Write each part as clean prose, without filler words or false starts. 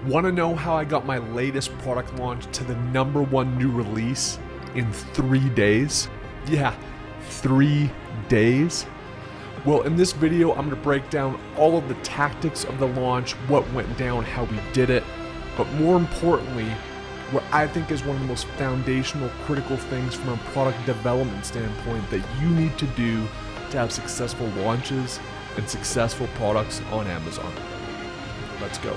Want to know how I got my latest product launch to the #1 new release in 3 days? Yeah, 3 days. Well, in this video, I'm going to break down all of the tactics of the launch, what went down, how we did it, but more importantly, what I think is one of the most foundational, critical things from a product development standpoint that you need to do to have successful launches and successful products on Amazon. Let's go.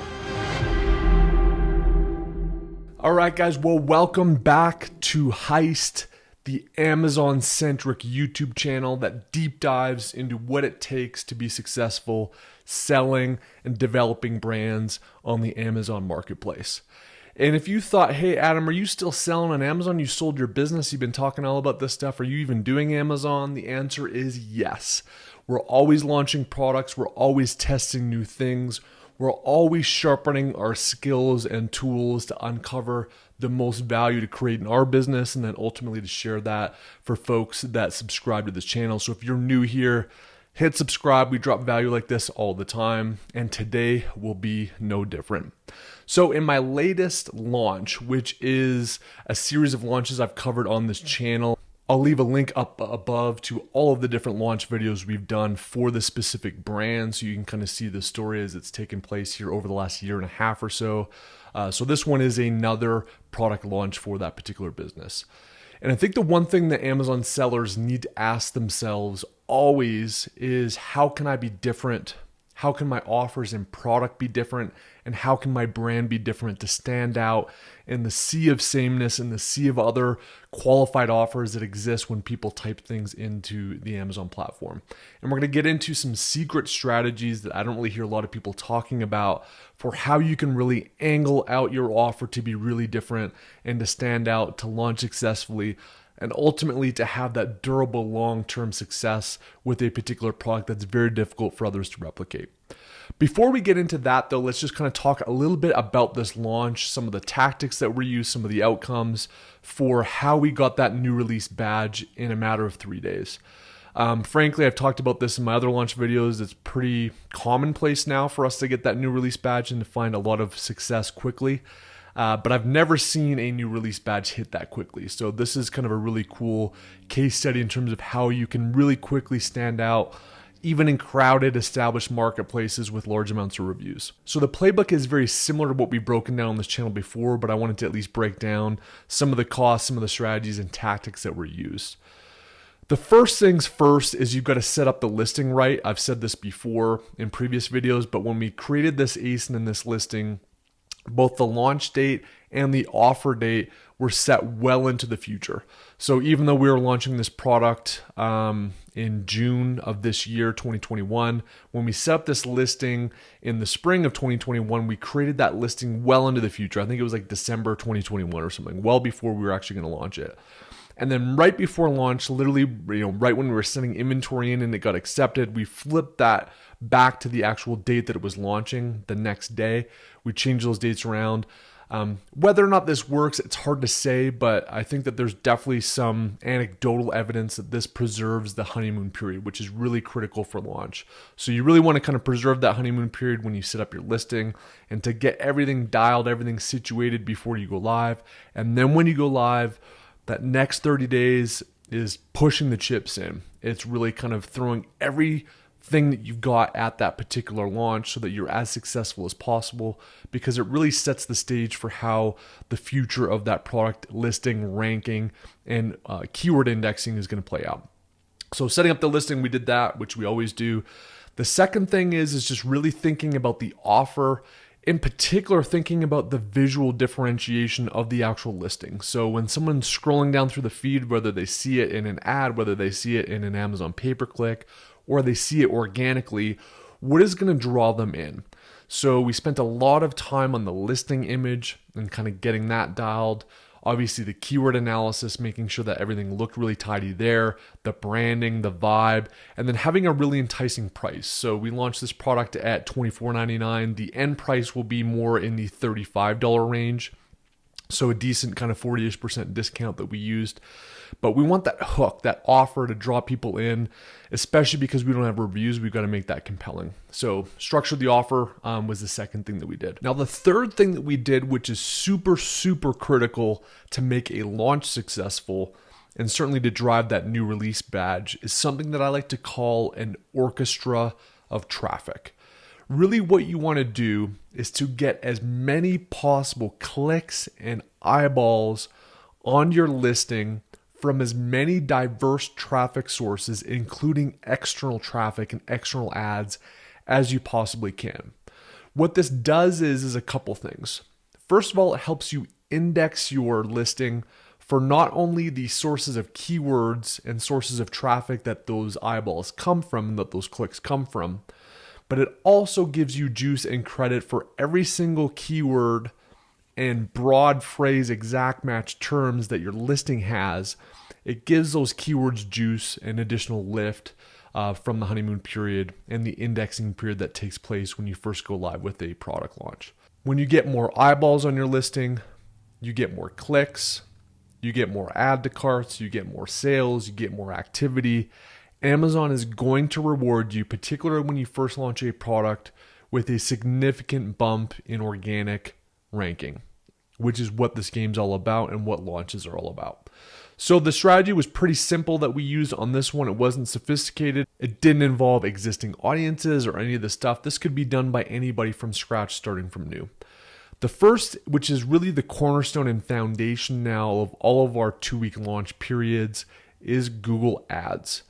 All right, guys, well, welcome back to Heist, the Amazon-centric YouTube channel that deep dives into what it takes to be successful selling and developing brands on the Amazon marketplace. And if you thought, hey, Adam, are you still selling on Amazon? You sold your business. You've been talking all about this stuff. Are you even doing Amazon? The answer is yes. We're always launching products. We're always testing new things. We're always sharpening our skills and tools to uncover the most value to create in our business and then ultimately to share that for folks that subscribe to this channel. So if you're new here, hit subscribe. We drop value like this all the time, and today will be no different. So in my latest launch, which is a series of launches I've covered on this channel, I'll leave a link up above to all of the different launch videos we've done for the specific brand, so you can kind of see the story as it's taken place here over the last year and a half or so. So this one is another product launch for that particular business. And I think the one thing that Amazon sellers need to ask themselves always is, how can I be different? How can my offers and product be different? And how can my brand be different to stand out in the sea of sameness and the sea of other qualified offers that exist when people type things into the Amazon platform? And we're going to get into some secret strategies that I don't really hear a lot of people talking about for how you can really angle out your offer to be really different and to stand out, to launch successfully, and ultimately to have that durable long-term success with a particular product that's very difficult for others to replicate. Before we get into that though, let's just kind of talk a little bit about this launch, some of the tactics that were used, some of the outcomes for how we got that new release badge in a matter of 3 days. Frankly, I've talked about this in my other launch videos. It's pretty commonplace now for us to get that new release badge and to find a lot of success quickly. But I've never seen a new release badge hit that quickly. So this is kind of a really cool case study in terms of how you can really quickly stand out, even in crowded, established marketplaces with large amounts of reviews. So the playbook is very similar to what we've broken down on this channel before, but I wanted to at least break down some of the costs, some of the strategies and tactics that were used. The first things first is you've got to set up the listing right. I've said this before in previous videos, but when we created this ASIN and this listing, both the launch date and the offer date were set well into the future. So even though we were launching this product in June of this year, 2021, when we set up this listing in the spring of 2021, we created that listing well into the future. I think it was like December 2021 or something, well before we were actually going to launch it. And then right before launch, literally, right when we were sending inventory in and it got accepted, we flipped that back to the actual date that it was launching the next day. We changed those dates around. Whether or not this works, it's hard to say, but I think that there's definitely some anecdotal evidence that this preserves the honeymoon period, which is really critical for launch. So you really want to kind of preserve that honeymoon period when you set up your listing and to get everything dialed, everything situated before you go live. And then when you go live, that next 30 days is pushing the chips in. It's really kind of throwing everything that you've got at that particular launch so that you're as successful as possible, because it really sets the stage for how the future of that product listing, ranking, and keyword indexing is going to play out. So setting up the listing, we did that, which we always do. The second thing is just really thinking about the offer, in particular, thinking about the visual differentiation of the actual listing. So when someone's scrolling down through the feed, whether they see it in an ad, whether they see it in an Amazon pay-per-click, or they see it organically, what is going to draw them in? So we spent a lot of time on the listing image and kind of getting that dialed. Obviously the keyword analysis, making sure that everything looked really tidy there, the branding, the vibe, and then having a really enticing price. So we launched this product at $24.99. The end price will be more in the $35 range. So a decent kind of 40-ish% discount that we used. But we want that hook, that offer to draw people in, especially because we don't have reviews. We've got to make that compelling. So structure the offer was the second thing that we did. Now, the third thing that we did, which is super, super critical to make a launch successful and certainly to drive that new release badge, is something that I like to call an orchestra of traffic. Really what you want to do is to get as many possible clicks and eyeballs on your listing from as many diverse traffic sources, including external traffic and external ads, as you possibly can. What this does is a couple things. First of all, it helps you index your listing for not only the sources of keywords and sources of traffic that those eyeballs come from and that those clicks come from, but it also gives you juice and credit for every single keyword and broad phrase exact match terms that your listing has. It gives those keywords juice and additional lift from the honeymoon period and the indexing period that takes place when you first go live with a product launch. When you get more eyeballs on your listing, you get more clicks, you get more add to carts, you get more sales, you get more activity. Amazon is going to reward you, particularly when you first launch a product, with a significant bump in organic ranking, which is what this game's all about and what launches are all about. So the strategy was pretty simple that we used on this one. It wasn't sophisticated. It didn't involve existing audiences or any of the stuff. This could be done by anybody from scratch, starting from new. The first, which is really the cornerstone and foundation now of all of our 2-week launch periods, is Google Ads.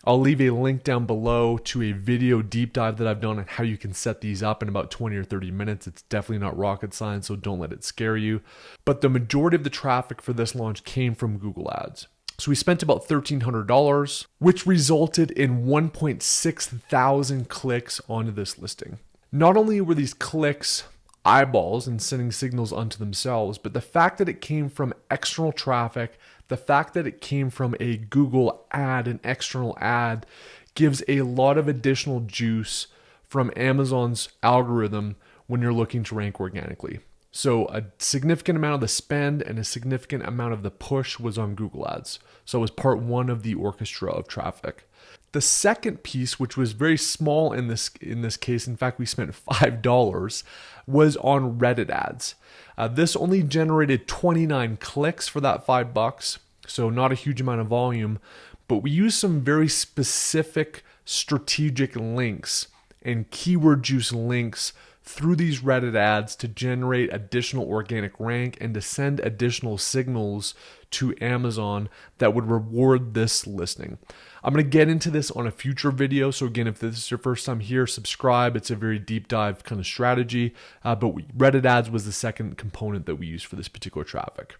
I'll leave a link down below to a video deep dive that I've done on how you can set these up in about 20 or 30 minutes. It's definitely not rocket science, so don't let it scare you. But the majority of the traffic for this launch came from Google Ads. So we spent about $1,300, which resulted in 1.6 thousand clicks onto this listing. Not only were these clicks eyeballs and sending signals unto themselves, but the fact that it came from external traffic, the fact that it came from a Google ad, an external ad, gives a lot of additional juice from Amazon's algorithm when you're looking to rank organically. So a significant amount of the spend and a significant amount of the push was on Google Ads. So it was part one of the orchestra of traffic. The second piece, which was very small in this case, in fact, we spent $5, was on Reddit ads. This only generated 29 clicks for that $5, so not a huge amount of volume, but we used some very specific strategic links and keyword juice links through these Reddit ads to generate additional organic rank and to send additional signals to Amazon that would reward this listing. I'm going to get into this on a future video. So again, if this is your first time here, subscribe. It's a very deep dive kind of strategy. But Reddit ads was the second component that we used for this particular traffic.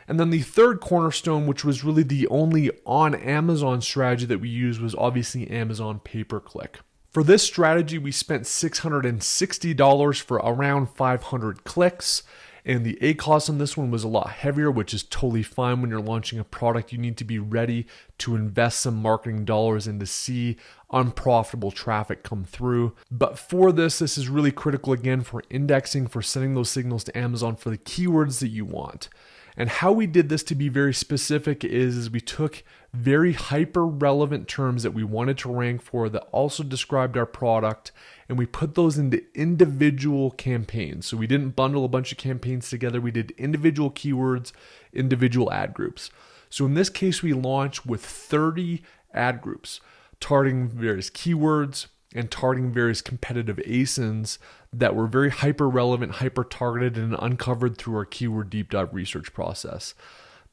And then the third cornerstone, which was really the only on Amazon strategy that we used, was obviously Amazon pay-per-click. For this strategy, we spent $660 for around 500 clicks. And the ACoS on this one was a lot heavier, which is totally fine when you're launching a product. You need to be ready to invest some marketing dollars and to see unprofitable traffic come through. But for this is really critical, again, for indexing, for sending those signals to Amazon for the keywords that you want. And how we did this, to be very specific, is we took very hyper relevant terms that we wanted to rank for that also described our product, and we put those into individual campaigns. So we didn't bundle a bunch of campaigns together. We did individual keywords, individual ad groups. So in this case, we launched with 30 ad groups targeting various keywords and targeting various competitive ASINs that were very hyper relevant, hyper targeted, and uncovered through our keyword deep dive research process.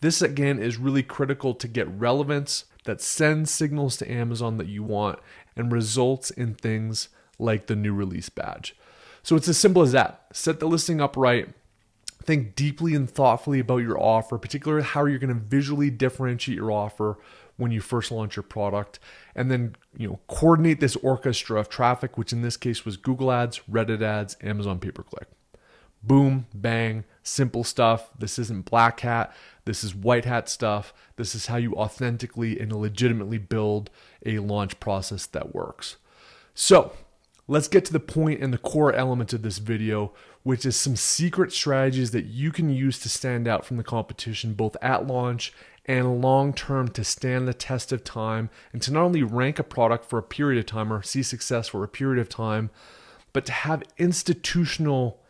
This again is really critical to get relevance that sends signals to Amazon that you want and results in things like the new release badge. So it's as simple as that. Set the listing up right. Think deeply and thoughtfully about your offer, particularly how you're going to visually differentiate your offer when you first launch your product, and then coordinate this orchestra of traffic, which in this case was Google Ads, Reddit ads, Amazon pay-per-click. Boom, bang, simple stuff. This isn't black hat. This is white hat stuff. This is how you authentically and legitimately build a launch process that works. So let's get to the point and the core element of this video, which is some secret strategies that you can use to stand out from the competition, both at launch and long-term, to stand the test of time and to not only rank a product for a period of time or see success for a period of time, but to have institutional,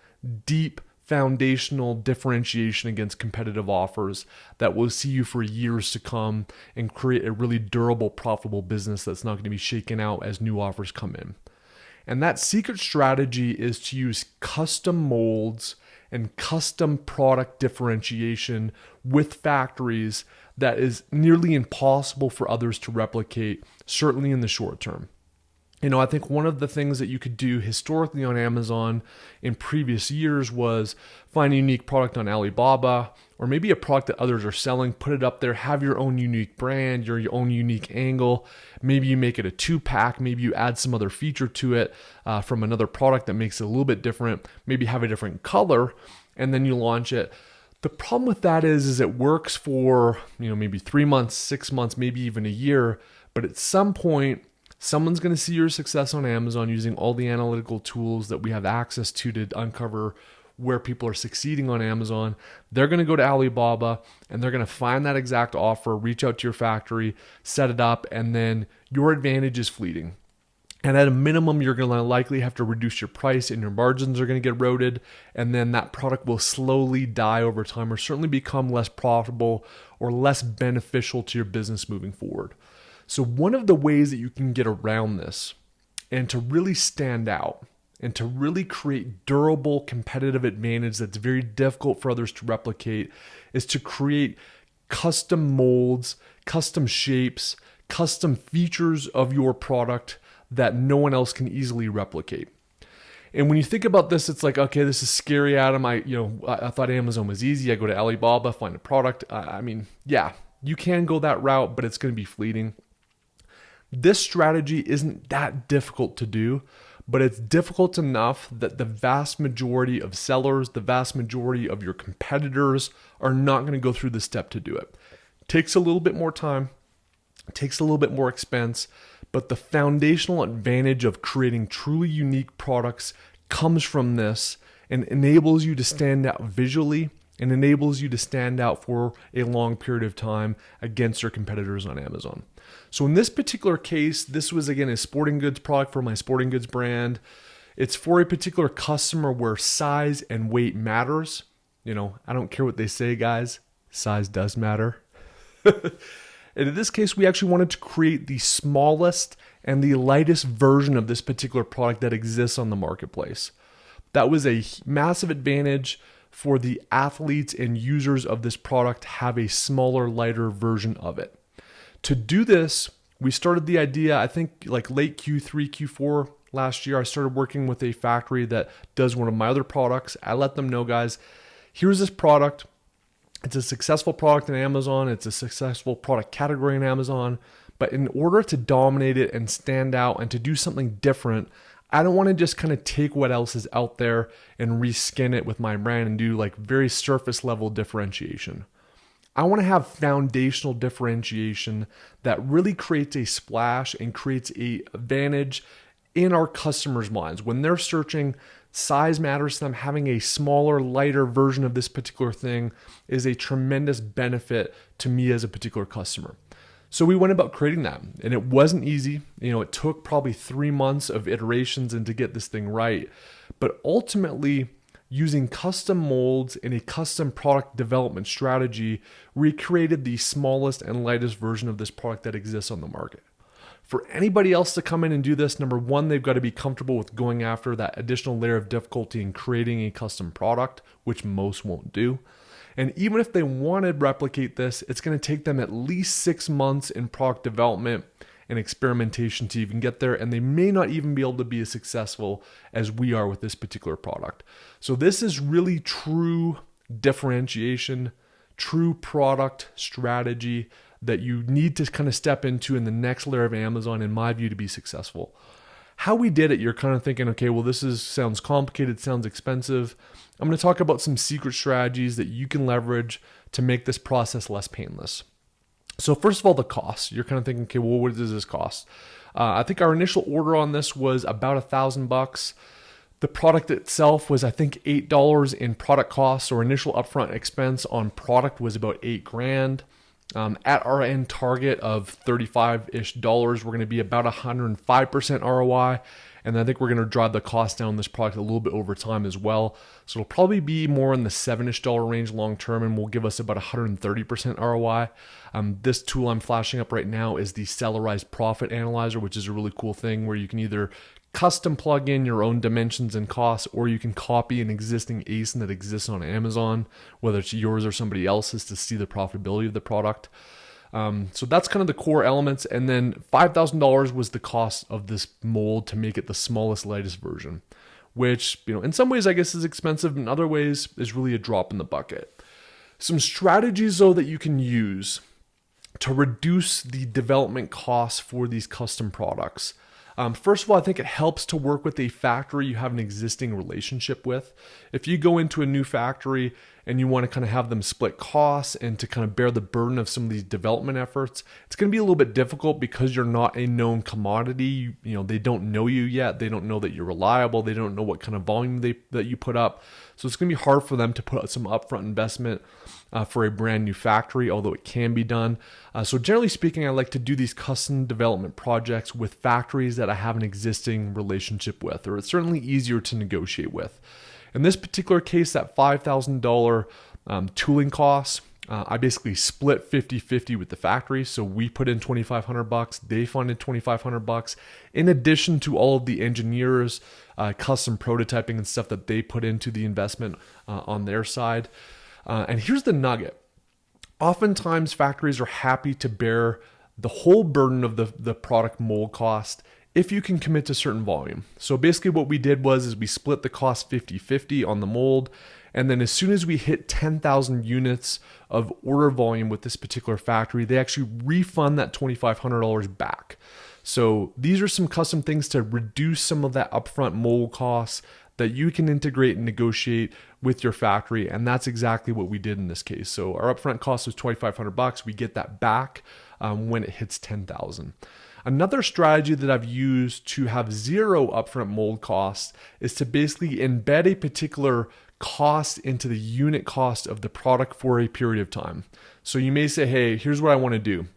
deep, foundational differentiation against competitive offers that will see you for years to come and create a really durable, profitable business that's not going to be shaken out as new offers come in. And that secret strategy is to use custom molds and custom product differentiation with factories that is nearly impossible for others to replicate, certainly in the short term. I think one of the things that you could do historically on Amazon in previous years was find a unique product on Alibaba, or maybe a product that others are selling, put it up there, have your own unique brand, your own unique angle. Maybe you make it a 2-pack, maybe you add some other feature to it from another product that makes it a little bit different, maybe have a different color, and then you launch it. The problem with that is it works for maybe 3 months, 6 months, maybe even a year, but at some point, someone's going to see your success on Amazon using all the analytical tools that we have access to uncover where people are succeeding on Amazon. They're going to go to Alibaba and they're going to find that exact offer, reach out to your factory, set it up, and then your advantage is fleeting. And at a minimum, you're going to likely have to reduce your price and your margins are going to get eroded. And then that product will slowly die over time or certainly become less profitable or less beneficial to your business moving forward. So one of the ways that you can get around this and to really stand out and to really create durable competitive advantage that's very difficult for others to replicate is to create custom molds, custom shapes, custom features of your product that no one else can easily replicate. And when you think about this, it's like, okay, this is scary, Adam. I thought Amazon was easy. I go to Alibaba, find a product. Yeah, you can go that route, but it's going to be fleeting. This strategy isn't that difficult to do, but it's difficult enough that the vast majority of sellers, the vast majority of your competitors are not going to go through this step to do it. It takes a little bit more time, it takes a little bit more expense, but the foundational advantage of creating truly unique products comes from this and enables you to stand out visually and enables you to stand out for a long period of time against your competitors on Amazon. So in this particular case, this was again a sporting goods product for my sporting goods brand. It's for a particular customer where size and weight matters. I don't care what they say, guys. Size does matter. And in this case, we actually wanted to create the smallest and the lightest version of this particular product that exists on the marketplace. That was a massive advantage for the athletes and users of this product have a smaller, lighter version of it. To do this, we started the idea, I think like late Q3, Q4 last year. I started working with a factory that does one of my other products. I let them know, guys, here's this product. It's a successful product in Amazon. It's a successful product category in Amazon. But in order to dominate it and stand out and to do something different, I don't want to just kind of take what else is out there and reskin it with my brand and do like very surface level differentiation. I want to have foundational differentiation that really creates a splash and creates an advantage in our customers' minds. When they're searching, size matters to them. Having a smaller, lighter version of this particular thing is a tremendous benefit to me as a particular customer. So we went about creating that, and it wasn't easy. It took probably 3 months of iterations and to get this thing right. But ultimately, using custom molds and a custom product development strategy, we created the smallest and lightest version of this product that exists on the market. For anybody else to come in and do this, number one, they've got to be comfortable with going after that additional layer of difficulty in creating a custom product, which most won't do. And even if they want to replicate this, it's going to take them at least 6 months in product development and experimentation to even get there, and they may not even be able to be as successful as we are with this particular product. So this is really true differentiation, true product strategy that you need to kind of step into in the next layer of Amazon, in my view, to be successful. How we did it, you're kind of thinking, okay, well, sounds complicated, sounds expensive. I'm going to talk about some secret strategies that you can leverage to make this process less painless. So first of all, the cost. You're kind of thinking, okay, well, what does this cost? I think our initial order on this was about $1,000. The product itself was, I think, $8 in product costs, or initial upfront expense on product was about $8,000. At our end target of $35-ish, we're going to be about 105% ROI. And I think we're going to drive the cost down on this product a little bit over time as well. So it'll probably be more in the $7-ish range long term, and will give us about 130% ROI. This tool I'm flashing up right now is the SELLERISE Profit Analyzer, which is a really cool thing where you can either custom plug in your own dimensions and costs, or you can copy an existing ASIN that exists on Amazon, whether it's yours or somebody else's, to see the profitability of the product. So that's kind of the core elements. And then $5,000 was the cost of this mold to make it the smallest, lightest version, which, in some ways I guess is expensive, in other ways is really a drop in the bucket. Some strategies though that you can use to reduce the development costs for these custom products. First of all, I think it helps to work with a factory you have an existing relationship with. If you go into a new factory and you want to kind of have them split costs and to kind of bear the burden of some of these development efforts, it's going to be a little bit difficult because you're not a known commodity. They don't know you yet. They don't know that you're reliable. They don't know what kind of volume that you put up. So it's going to be hard for them to put out some upfront investment for a brand new factory, although it can be done. So generally speaking, I like to do these custom development projects with factories that I have an existing relationship with, or it's certainly easier to negotiate with. In this particular case, that $5,000 tooling costs, I basically split 50-50 with the factory. So we put in $2,500, they funded $2,500, in addition to all of the engineers, custom prototyping and stuff that they put into the investment on their side. And here's the nugget. Oftentimes factories are happy to bear the whole burden of the product mold cost if you can commit to certain volume. So basically what we did was we split the cost 50-50 on the mold. And then as soon as we hit 10,000 units of order volume with this particular factory, they actually refund that $2,500 back. So these are some custom things to reduce some of that upfront mold costs that you can integrate and negotiate with your factory. And that's exactly what we did in this case. So our upfront cost was $2,500. We get that back when it hits 10,000. Another strategy that I've used to have zero upfront mold costs is to basically embed a particular cost into the unit cost of the product for a period of time. So you may say, hey, here's what I want to do.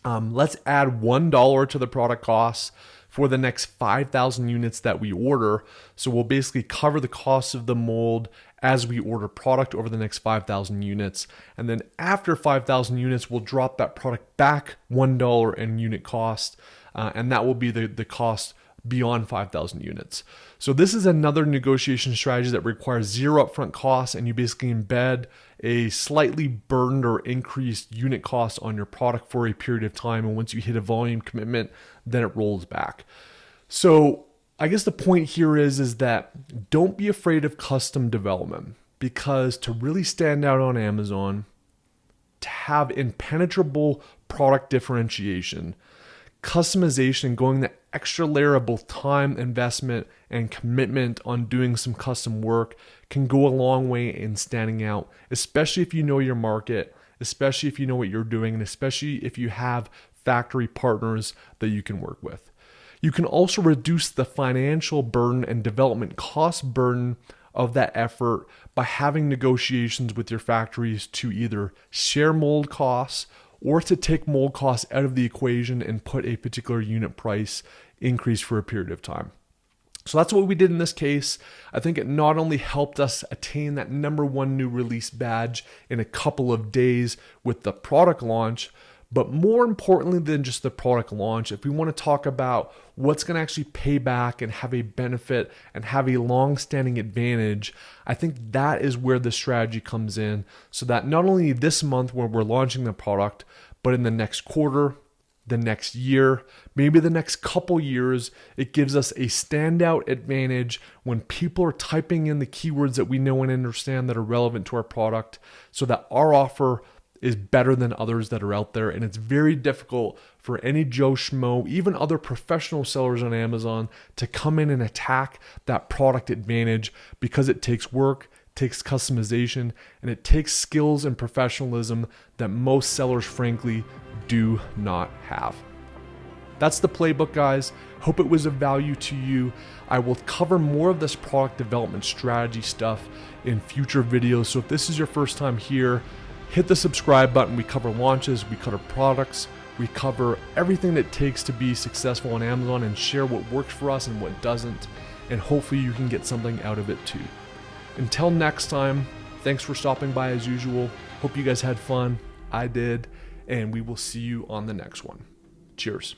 Let's add $1 to the product costs for the next 5,000 units that we order. So we'll basically cover the cost of the mold as we order product over the next 5,000 units. And then after 5,000 units, we'll drop that product back $1 in unit cost. And that will be the cost beyond 5,000 units. So this is another negotiation strategy that requires zero upfront costs, and you basically embed a slightly burdened or increased unit cost on your product for a period of time. And once you hit a volume commitment, then it rolls back. So I guess the point here is that don't be afraid of custom development, because to really stand out on Amazon, to have impenetrable product differentiation, customization, going the extra layer of both time, investment, and commitment on doing some custom work can go a long way in standing out, especially if you know your market, especially if you know what you're doing, and especially if you have factory partners that you can work with. You can also reduce the financial burden and development cost burden of that effort by having negotiations with your factories to either share mold costs or to take mold costs out of the equation and put a particular unit price increase for a period of time. So that's what we did in this case. I think it not only helped us attain that #1 new release badge in a couple of days with the product launch, but more importantly than just the product launch, if we want to talk about what's going to actually pay back and have a benefit and have a long-standing advantage, I think that is where the strategy comes in, so that not only this month when we're launching the product, but in the next quarter, the next year, maybe the next couple years, it gives us a standout advantage when people are typing in the keywords that we know and understand that are relevant to our product, so that our offer is better than others that are out there. And it's very difficult for any Joe Schmo, even other professional sellers on Amazon, to come in and attack that product advantage, because it takes work, takes customization, and it takes skills and professionalism that most sellers frankly do not have. That's the playbook, guys. Hope it was of value to you. I will cover more of this product development strategy stuff in future videos. So if this is your first time here, hit the subscribe button. We cover launches, we cover products, we cover everything that it takes to be successful on Amazon and share what works for us and what doesn't. And hopefully you can get something out of it too. Until next time, thanks for stopping by as usual. Hope you guys had fun. I did. And we will see you on the next one. Cheers.